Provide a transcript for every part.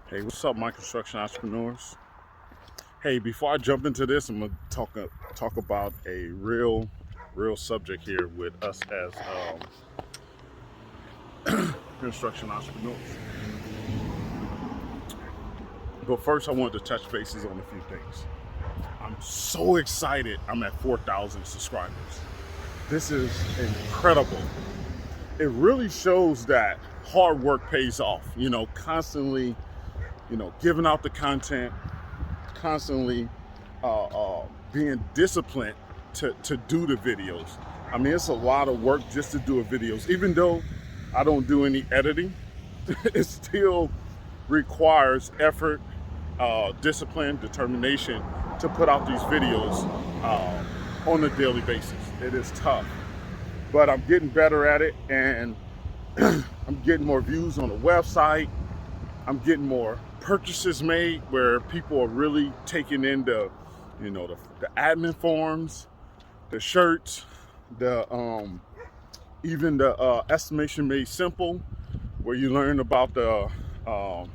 Hey, what's up, my construction entrepreneurs? Hey, before I jump into this, I'm gonna talk about a real subject here with us as construction entrepreneurs. But first, I wanted to touch bases on a few things. I'm so excited. I'm at 4,000 subscribers. This is incredible. It really shows that hard work pays off. Constantly, giving out the content, constantly being disciplined to do the videos. I mean, it's a lot of work just to do a videos. Even though I don't do any editing, it still requires effort, discipline, determination to put out these videos on a daily basis. It is tough, but I'm getting better at it, and I'm getting more views on the website. I'm getting more purchases made where people are really taking in the admin forms, the shirts, the even the estimation made simple, where you learn about the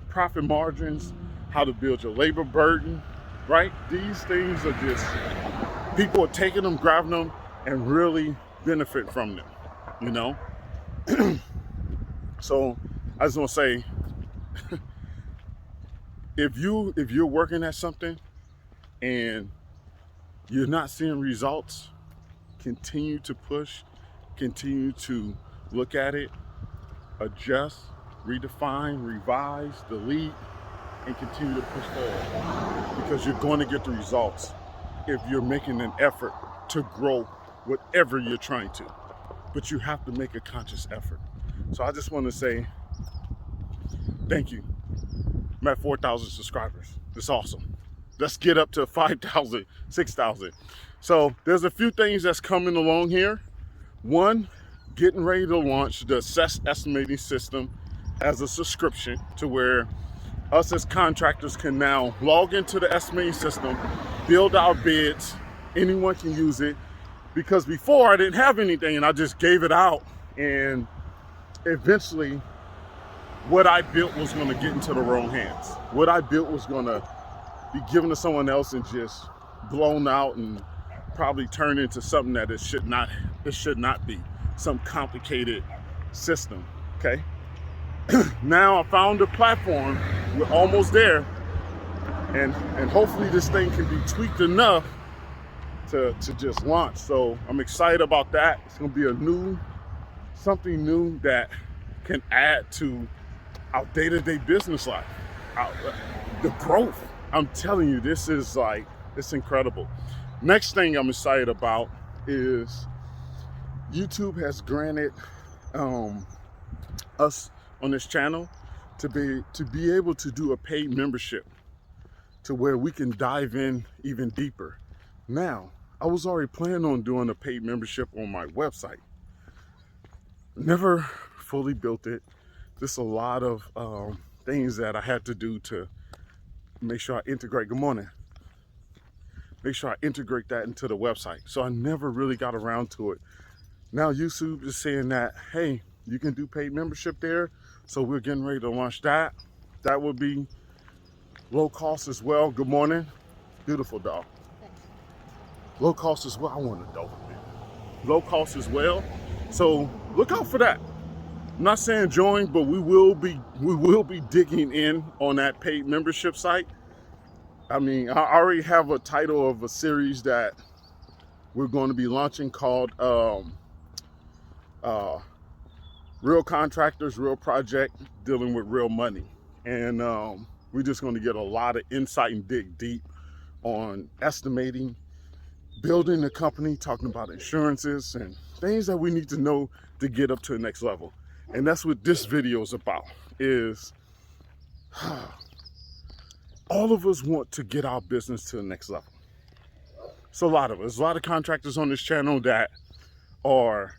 profit margins, how to build your labor burden, right? These things are just, people are taking them, grabbing them, and really benefit from them, you know? So I just want to say, if you're working at something and you're not seeing results, continue to push, continue to look at it, adjust, redefine, revise, delete, and continue to push forward, because you're going to get the results if you're making an effort to grow whatever you're trying to. But you have to make a conscious effort. So I just want to say thank you. I'm at 4,000 subscribers. It's awesome. Let's get up to 5,000, 6,000. So there's a few things that's coming along here. One, getting ready to launch the assess estimating system as a subscription, to where us as contractors can now log into the estimating system, build our bids. Anyone can use it, because before I didn't have anything and I just gave it out, and eventually what I built was going to get into the wrong hands. What I built was going to be given to someone else and just blown out and probably turn into something that it should not be, some complicated system. Okay. Now I found a platform. We're almost there, and hopefully this thing can be tweaked enough to just launch. So I'm excited about that. It's going to be something new that can add to our day-to-day business life, the growth. I'm telling you, this is it's incredible. Next thing I'm excited about is YouTube has granted us on this channel to be able to do a paid membership, to where we can dive in even deeper. Now, I was already planning on doing a paid membership on my website. Never fully built it. Just a lot of things that I had to do to make sure I integrate. Good morning. Make sure I integrate that into the website. So I never really got around to it. Now YouTube is saying that, hey, you can do paid membership there. So we're getting ready to launch that. That would be low cost as well. Good morning. Beautiful dog. Low cost as well. I want a dog. Low cost as well. So look out for that. I'm not saying join, but we will be digging in on that paid membership site. I mean, I already have a title of a series that we're going to be launching called Real Contractors, Real Project, Dealing with Real Money. And we're just going to get a lot of insight and dig deep on estimating, building a company, talking about insurances and things that we need to know to get up to the next level. And that's what this video is about, is all of us want to get our business to the next level. So a lot of us, a lot of contractors on this channel that are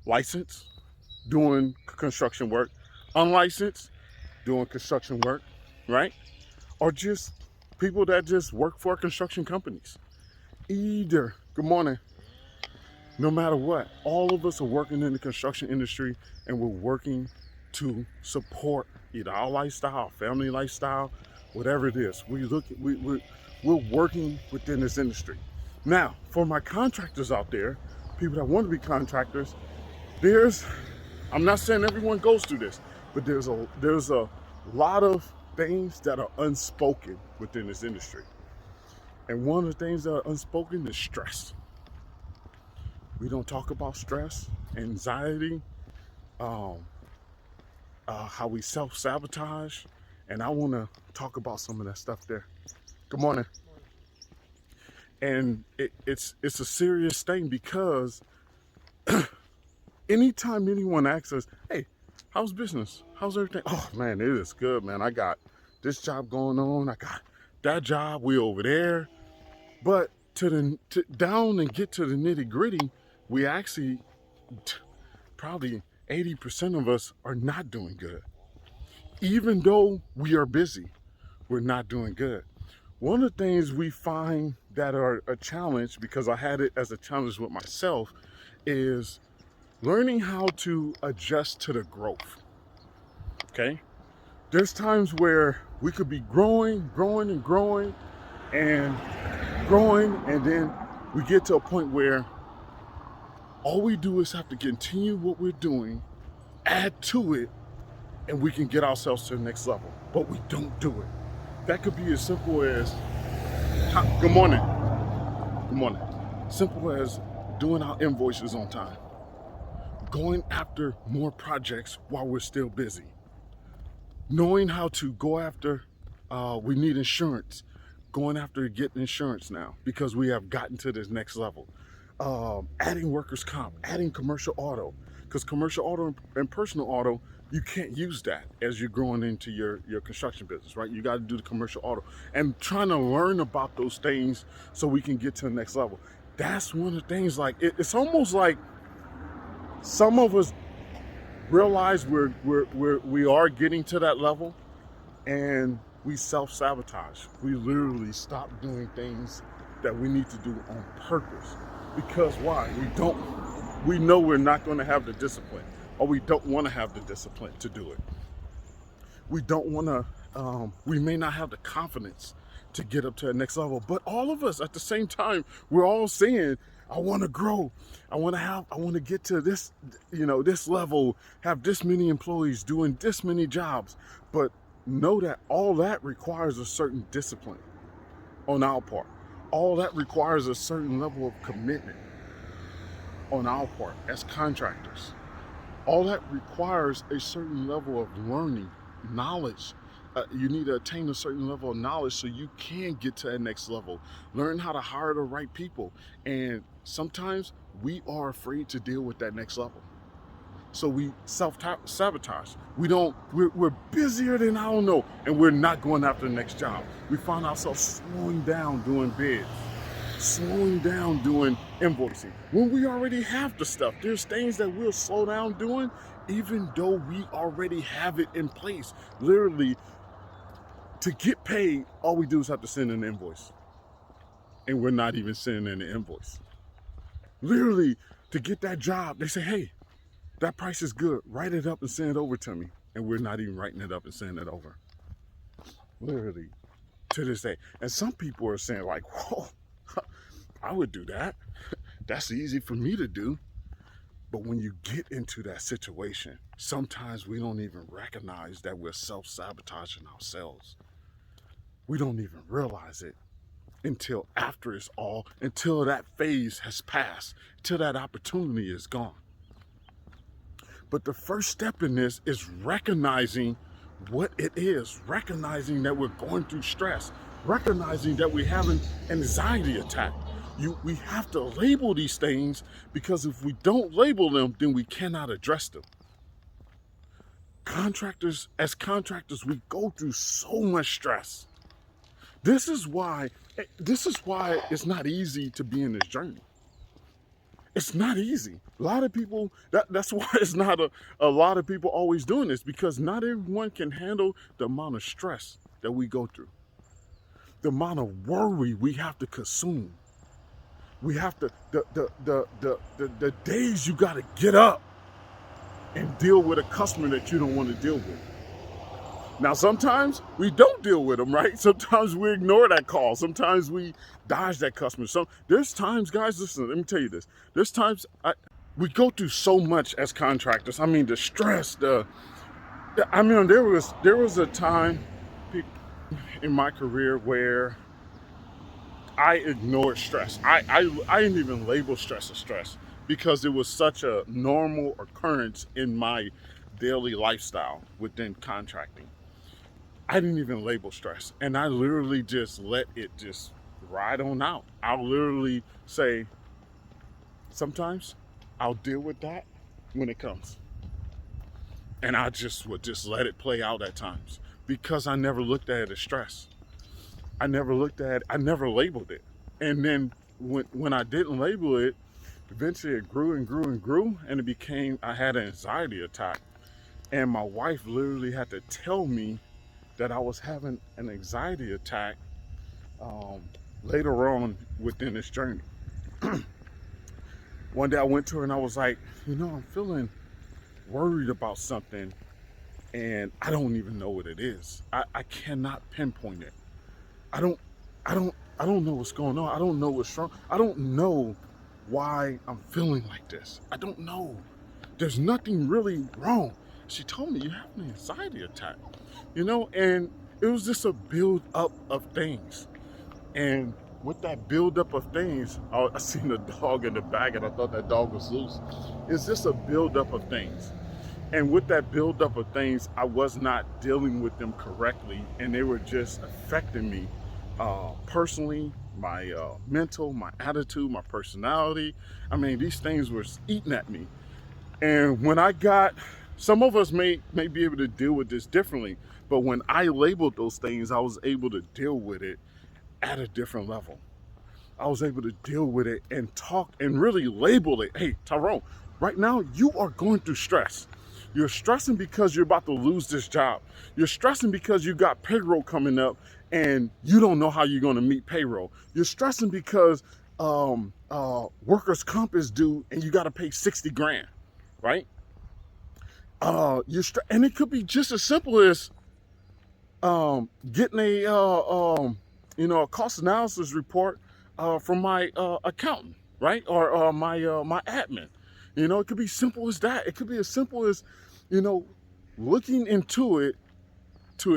licensed, doing construction work, unlicensed, doing construction work, right? Or just people that just work for construction companies. Either, good morning, no matter what, all of us are working in the construction industry, and we're working to support either our lifestyle, family lifestyle, whatever it is. We're working within this industry. Now, for my contractors out there, people that want to be contractors, I'm not saying everyone goes through this, but there's a lot of things that are unspoken within this industry. And one of the things that are unspoken is stress. We don't talk about stress, anxiety, how we self-sabotage, and I want to talk about some of that stuff there. Good morning. And it's a serious thing, because anytime anyone asks us, hey, how's business? How's everything? Oh man, it is good, man. I got this job going on. I got that job. We over there. But down and get to the nitty gritty, we actually, probably 80% of us are not doing good. Even though we are busy, we're not doing good. One of the things we find that are a challenge, because I had it as a challenge with myself, is learning how to adjust to the growth. Okay? There's times where we could be growing, and then we get to a point where all we do is have to continue what we're doing, add to it, and we can get ourselves to the next level. But we don't do it. That could be as simple as, good morning. Simple as doing our invoices on time. Going after more projects while we're still busy. Knowing how to go after, we need insurance. Going after getting insurance now, because we have gotten to this next level. Adding workers' comp, adding commercial auto, because commercial auto and personal auto, you can't use that as you're growing into your construction business, right? You got to do the commercial auto, and trying to learn about those things so we can get to the next level. That's one of the things. Like it's almost like some of us realize we are getting to that level, and we self-sabotage. We literally stop doing things that we need to do on purpose. Because why? We know we're not going to have the discipline, or we don't want to have the discipline to do it. We don't want to, we may not have the confidence to get up to the next level. But all of us at the same time, we're all saying, I want to grow. I want to get to this, this level, have this many employees doing this many jobs. But know that all that requires a certain discipline on our part. All that requires a certain level of commitment on our part as contractors. All that requires a certain level of learning, knowledge. You need to attain a certain level of knowledge so you can get to that next level. Learn how to hire the right people. And sometimes we are afraid to deal with that next level. So we self-sabotage. We're busier than I don't know, and we're not going after the next job. We find ourselves slowing down doing bids, slowing down doing invoicing. When we already have the stuff, there's things that we'll slow down doing, even though we already have it in place. Literally, to get paid, all we do is have to send an invoice. And we're not even sending in the invoice. Literally, to get that job, they say, hey, that price is good. Write it up and send it over to me. And we're not even writing it up and sending it over. Literally, to this day. And some people are saying like, whoa, I would do that. That's easy for me to do. But when you get into that situation, sometimes we don't even recognize that we're self-sabotaging ourselves. We don't even realize it until until that phase has passed, until that opportunity is gone. But the first step in this is recognizing what it is, recognizing that we're going through stress, recognizing that we're having anxiety attack. We have to label these things, because if we don't label them, then we cannot address them. As contractors, we go through so much stress. This is why it's not easy to be in this journey. It's not easy. A lot of people, that's why it's not a lot of people always doing this, because not everyone can handle the amount of stress that we go through, the amount of worry we have to consume. We have to, the days you got to get up and deal with a customer that you don't want to deal with. Now, sometimes we don't deal with them, right? Sometimes we ignore that call. Sometimes we dodge that customer. So there's times, guys, listen, let me tell you this. There's times we go through so much as contractors. I mean, the stress, I mean, there was a time in my career where I ignored stress. I didn't even label stress as stress because it was such a normal occurrence in my daily lifestyle within contracting. I didn't even label stress. And I literally just let it just ride on out. I'll literally say, sometimes I'll deal with that when it comes. And I just would just let it play out at times because I never looked at it as stress. I never labeled it. And then when I didn't label it, eventually it grew and grew and grew, and it became, I had an anxiety attack. And my wife literally had to tell me that I was having an anxiety attack um, later on within this journey. One day I went to her and I was like, I'm feeling worried about something and I don't even know what it is. I cannot pinpoint it. I don't I don't I don't know what's going on. I don't know what's wrong. I don't know why I'm feeling like this. I don't know. There's nothing really wrong. She told me you have an anxiety attack, and it was just a build up of things. And with that build up of things, I seen a dog in the back and I thought that dog was loose. It's just a build up of things. And with that build up of things, I was not dealing with them correctly, and they were just affecting me personally, my mental, my attitude, my personality. I mean, these things were eating at me. And when I got, some of us may be able to deal with this differently, but when I labeled those things, I was able to deal with it at a different level. I was able to deal with it and talk and really label it. Hey, Tyrone, right now you are going through stress. You're stressing because you're about to lose this job. You're stressing because you got payroll coming up and you don't know how you're going to meet payroll. You're stressing because workers' comp is due and you got to pay 60 grand, right? And it could be just as simple as getting a cost analysis report from my accountant, right, or my admin. It could be simple as that. It could be as simple as, you know, looking into it to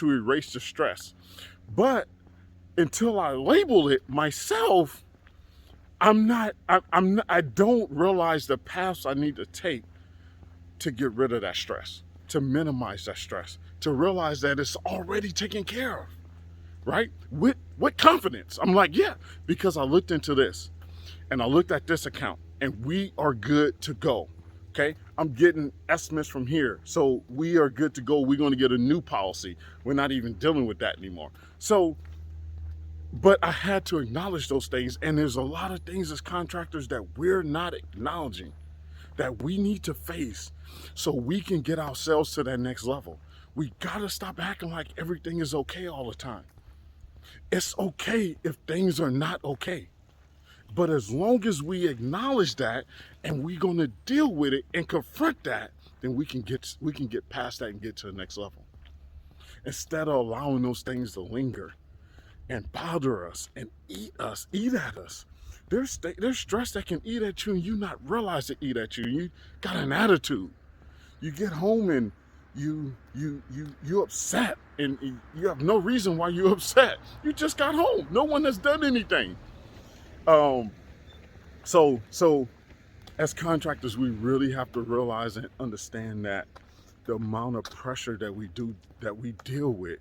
erase the stress. But until I label it myself, I don't realize the paths I need to take to get rid of that stress, to minimize that stress, to realize that it's already taken care of, right? With confidence. I'm like, yeah, because I looked into this and I looked at this account and we are good to go. Okay, I'm getting estimates from here. So we are good to go. We're going to get a new policy. We're not even dealing with that anymore. So, but I had to acknowledge those things. And there's a lot of things as contractors that we're not acknowledging that we need to face so we can get ourselves to that next level. We gotta stop acting like everything is okay all the time. It's okay if things are not okay. But as long as we acknowledge that and we're gonna deal with it and confront that, then we can get past that and get to the next level. Instead of allowing those things to linger and bother us and eat at us. There's stress that can eat at you and you not realize it eat at you. You got an attitude. You get home and you upset and you have no reason why you're upset. You just got home. No one has done anything. Um, so as contractors, we really have to realize and understand that the amount of pressure that we deal with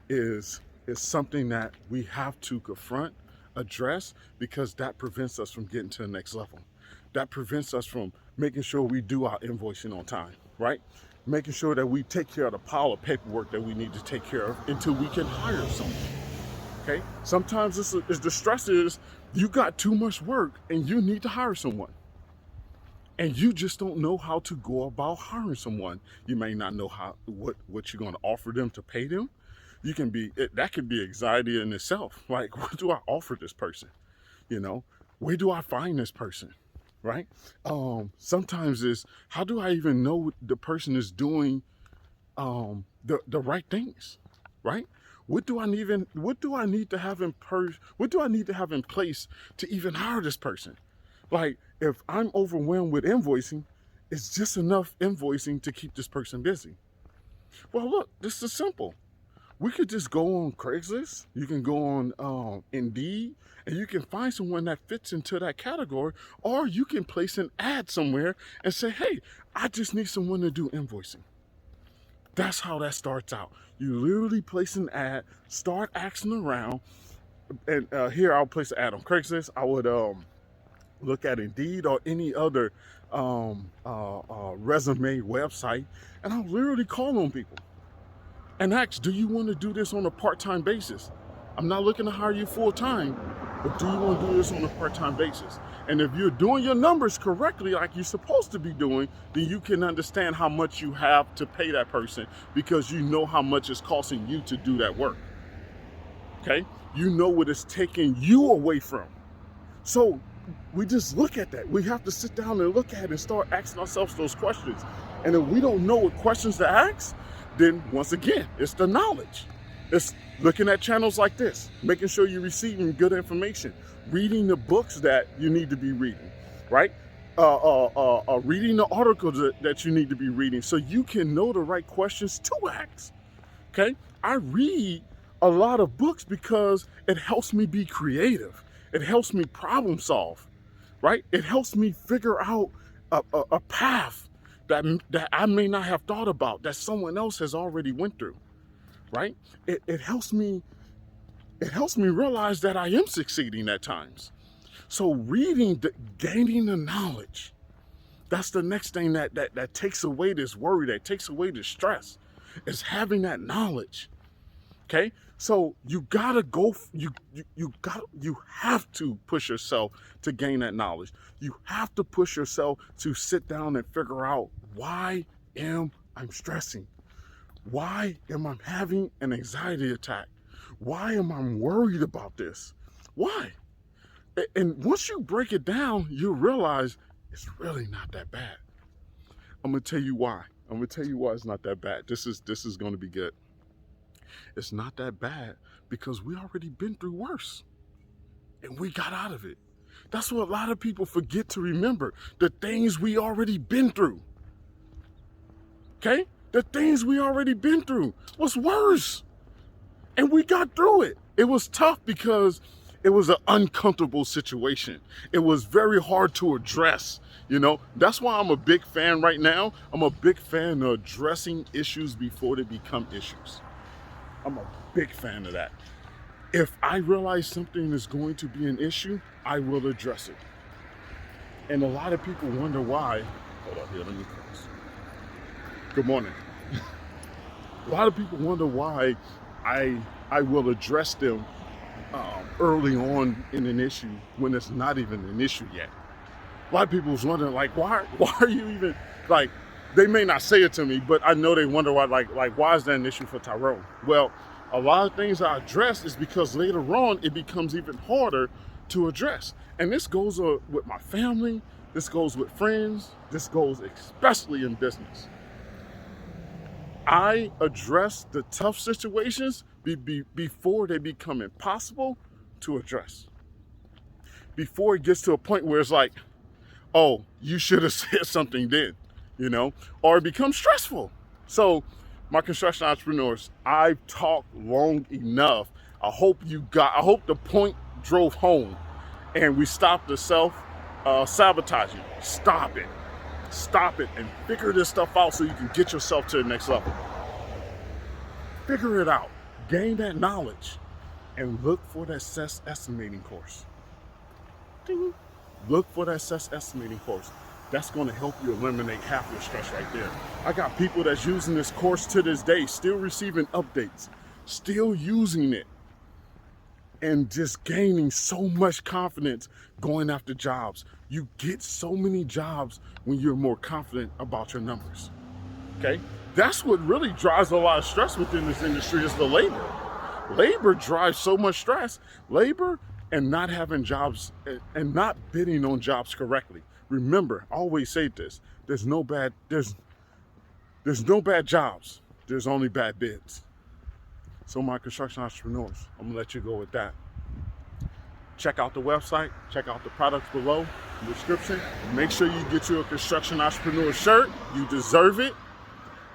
is something that we have to confront, address, because that prevents us from getting to the next level. That prevents us from making sure we do our invoicing on time, right? Making sure that we take care of the pile of paperwork that we need to take care of until we can hire someone. Okay? Sometimes it's the stress is you got too much work and you need to hire someone. And you just don't know how to go about hiring someone. You may not know what you're going to offer them to pay them. That could be anxiety in itself. Like, what do I offer this person? Where do I find this person? right? Sometimes it's, how do I even know the person is doing the right things, right? What do I need to have what do I need to have in place to even hire this person? Like, if I'm overwhelmed with invoicing, it's just enough invoicing to keep this person busy. Well, look, this is simple. We could just go on Craigslist. You can go on Indeed, and you can find someone that fits into that category, or you can place an ad somewhere and say, hey, I just need someone to do invoicing. That's how that starts out. You literally place an ad, start asking around, and here I'll place an ad on Craigslist. I would look at Indeed or any other resume website, and I'll literally call on people and ask, do you want to do this on a part-time basis? I'm not looking to hire you full-time, but do you want to do this on a part-time basis? And if you're doing your numbers correctly, like you're supposed to be doing, then you can understand how much you have to pay that person, because you know how much it's costing you to do that work. Okay? You know what it's taking you away from. So we just look at that. We have to sit down and look at it and start asking ourselves those questions. And if we don't know what questions to ask, then once again, it's the knowledge. It's looking at channels like this, making sure you're receiving good information, reading the books that you need to be reading, right? Reading the articles that you need to be reading so you can know the right questions to ask. Okay? I read a lot of books because it helps me be creative. It helps me problem solve, right? It helps me figure out a path that I may not have thought about, that someone else has already went through, right? It helps me realize that I am succeeding at times. So reading, gaining the knowledge, that's the next thing that takes away this worry, that takes away the stress, is having that knowledge. Okay, so you gotta go. You have to push yourself to gain that knowledge. You have to push yourself to sit down and figure out, why am I stressing? Why am I having an anxiety attack? Why am I worried about this? Why? And once you break it down, you realize it's really not that bad. I'm gonna tell you why. I'm gonna tell you why it's not that bad. This is gonna be good. It's not that bad because we already been through worse and we got out of it. That's what a lot of people forget to remember, the things we already been through. Okay? The things we already been through was worse. And we got through it. It was tough because it was an uncomfortable situation. It was very hard to address. You know, that's why I'm a big fan right now. I'm a big fan of addressing issues before they become issues. I'm a big fan of that. If I realize something is going to be an issue, I will address it. And a lot of people wonder why. Hold on here, let me cross. Good morning. A lot of people wonder why I will address them early on in an issue when it's not even an issue yet. A lot of people was wondering, like, why are you even, like, they may not say it to me, but I know they wonder why, like why is that an issue for Tyrone? Well, a lot of things I address is because later on it becomes even harder to address. And this goes with my family, this goes with friends, this goes especially in business. I address the tough situations before they become impossible to address. Before it gets to a point where it's like, oh, you should have said something then, you know, or it becomes stressful. So my construction entrepreneurs, I've talked long enough. I hope the point drove home and we stopped the sabotaging. Stop it and figure this stuff out so you can get yourself to the next level. Figure it out, gain that knowledge, and look for that SES estimating course. Ding. Look for that SES estimating course. That's going to help you eliminate half your stress right there. I got people that's using this course to this day, still receiving updates, still using it, and just gaining so much confidence going after jobs. You get so many jobs when you're more confident about your numbers. Okay? That's what really drives a lot of stress within this industry, is the labor. Labor drives so much stress. Labor and not having jobs and not bidding on jobs correctly. Remember, I always say this, there's no bad jobs. There's only bad bids. So my construction entrepreneurs, I'm gonna let you go with that. Check out the website, check out the products below in the description. Make sure you get you a construction entrepreneur shirt. You deserve it.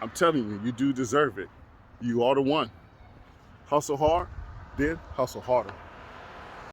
I'm telling you, you do deserve it. You are the one. Hustle hard, then hustle harder.